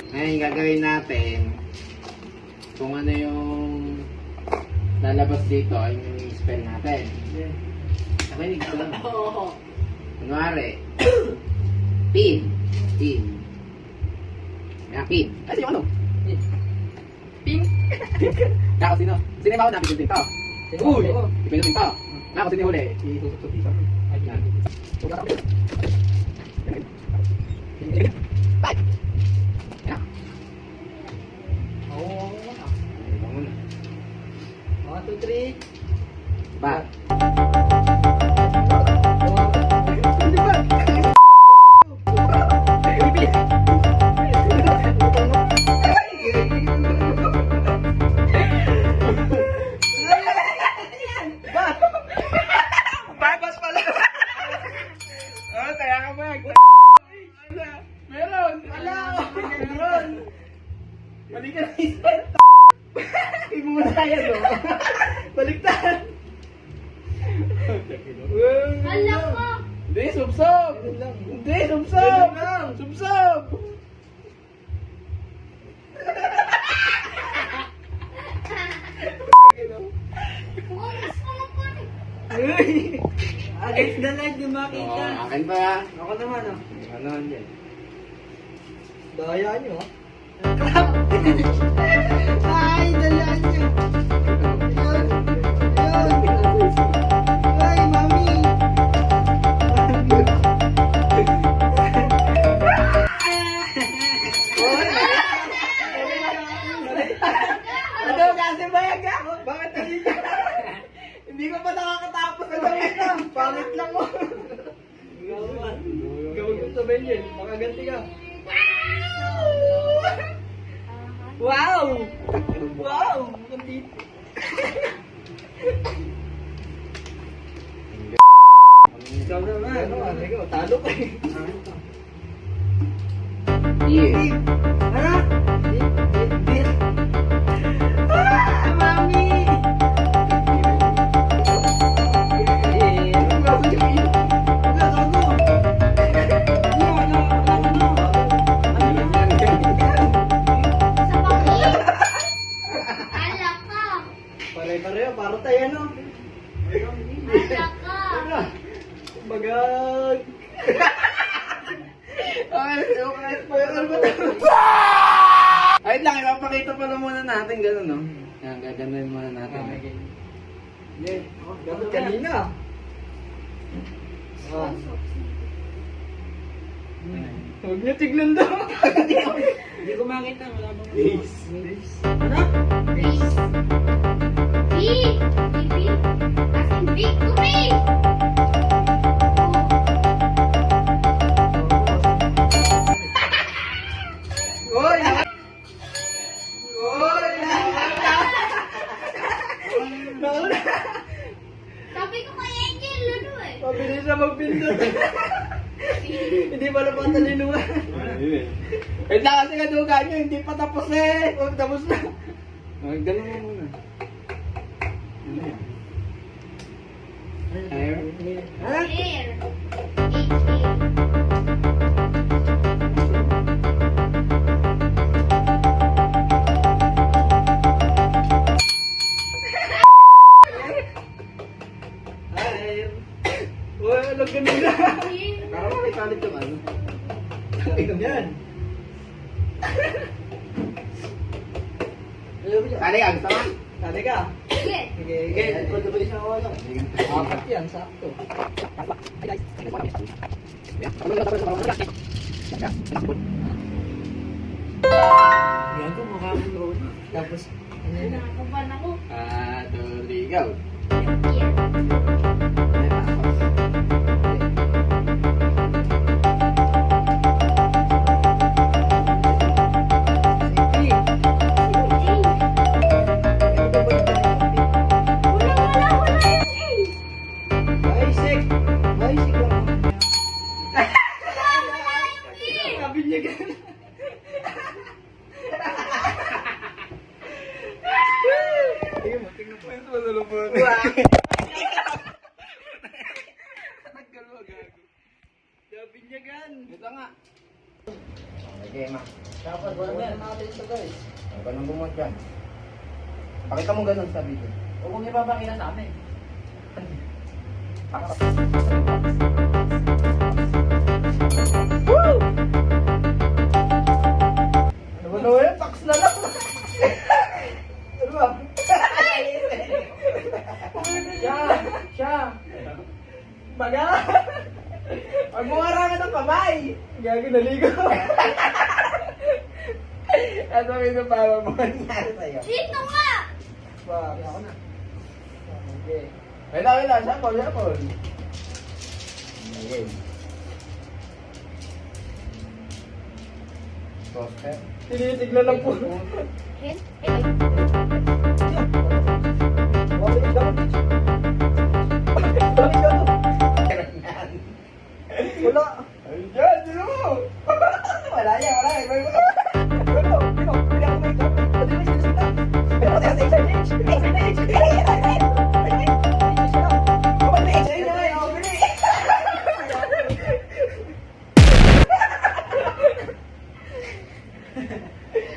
Ngayon gagawin natin kung ano yung lalabas dito ay yung spell natin. Nakinig ko lang. Kunwari, pin. Pin. Yan, pin. Kasi yung ano? Pink. Kako, sino? Sino yung natin yung pinto? Uy! Ipin yung pinto. Kako, sino yung huli? Isusok dito. Yan. Bye! Yan. Oo. Ito muna. 1, 2, 3. Ba? Babas pala. Oh, kaya ka ba? Meron. Meron. Balik ka na isa. Imuna yan, no? Baliktad. Alam ko! Hindi, subsob. Hindi, subsob. Subsob. Kung gusto mo pa rin. Against the light, di makita. Oh, akin pa. Ako naman, oh. Ano yan? Daya nyo, ah. Ay, dala nyo. Yun. Yun. Ay, mami. Ano, kasi bayag ako. Bakit hindi ka? Hindi ko pa nakakatapos na gawin na. Pangit lang mo. Gawin ko sa Benjen. Makaganti ka. Wow! Wow! Nandito. Ikaw naman. Ano? Ikaw, talo ka eh. Yeah. Ano? Dit. Ah! Mami! Eh, ano ba sa iyo? Wala, gago. Ano? Sa pangin! Ala ka! Pare-pareho, para tayo ano? Ala ka! Bagag. Ay, okay. Ano ba ito? Ayun lang, ipapakita pala muna natin gano'n, no? Yan, gagano'n muna natin. Hindi. Dapat kanina. Ah. Huwag niyo tignan daw. Hindi ko makita. Wala bang Base. Ano? Please! Big! Big! As in victory! Oy! Oy! Nauna! Sabi ko kay Angel, ano eh? Mabilis na magpindot. Hindi pala patalino nga. Wait lang kasi kaduga nyo, hindi pa tapos eh. Oh, tapos na. Ay, ganun mo muna. Ano yan? Air? Ha? Air! H-A. Ay. Uy, alam kanina. Para makikalit yung ano. Yan. Tali ka, gusto mo? Tali ka. Sige! Sige, sige. Ito ba isang wala? Apat yan, sakto. Yan ko, mukha akong drone. Tapos, ano yun? Nakakaban ako. 1, 2, 3, go! Yeah. Ay, tapos. Safety. Ano ba ba yung Wala yung A! Basic. Basic lang. Wala yung A! Sabi niya ganun. Sige mo, tingnan po. Ito, ano ba? Wow. Nagabinyagan. Ito nga. Okay, ma. Dapat wala na natin ito guys. Huwag ka nang bumuhat dyan. Pakita mo ganun sa video. Huwag mong ipapakita sa amin. Ano ba yun? Tax na lang. Ano ba? Siya! Baga! Pag muharangan ng kamay! Gagi, naligo. Ano yung para mo nangyari sa'yo? Dito nga! Wow, ako na. Okay. Wait lang. Shuffle. Okay. Poster. Tinitignan lang po. Ken? Wala. Ayan, sino mo? Wala yan. May wala.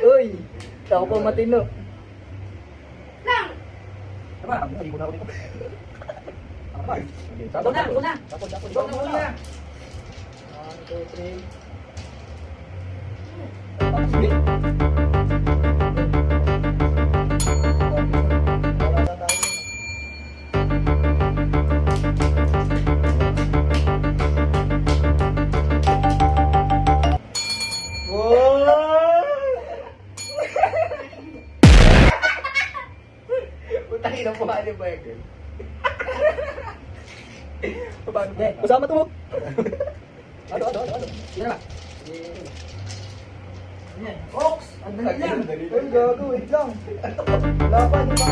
Uy, ako pa matino. Lang! Tama, hindi ko na ako dito. Una. Sapon muna. 1, 2, 3. Utangin ang buhay ni Burger. Kasama to mo. Ano? Sino ba? Ox! Ang dali lang. Ay, gago, wait lang. Wala pa, di ba?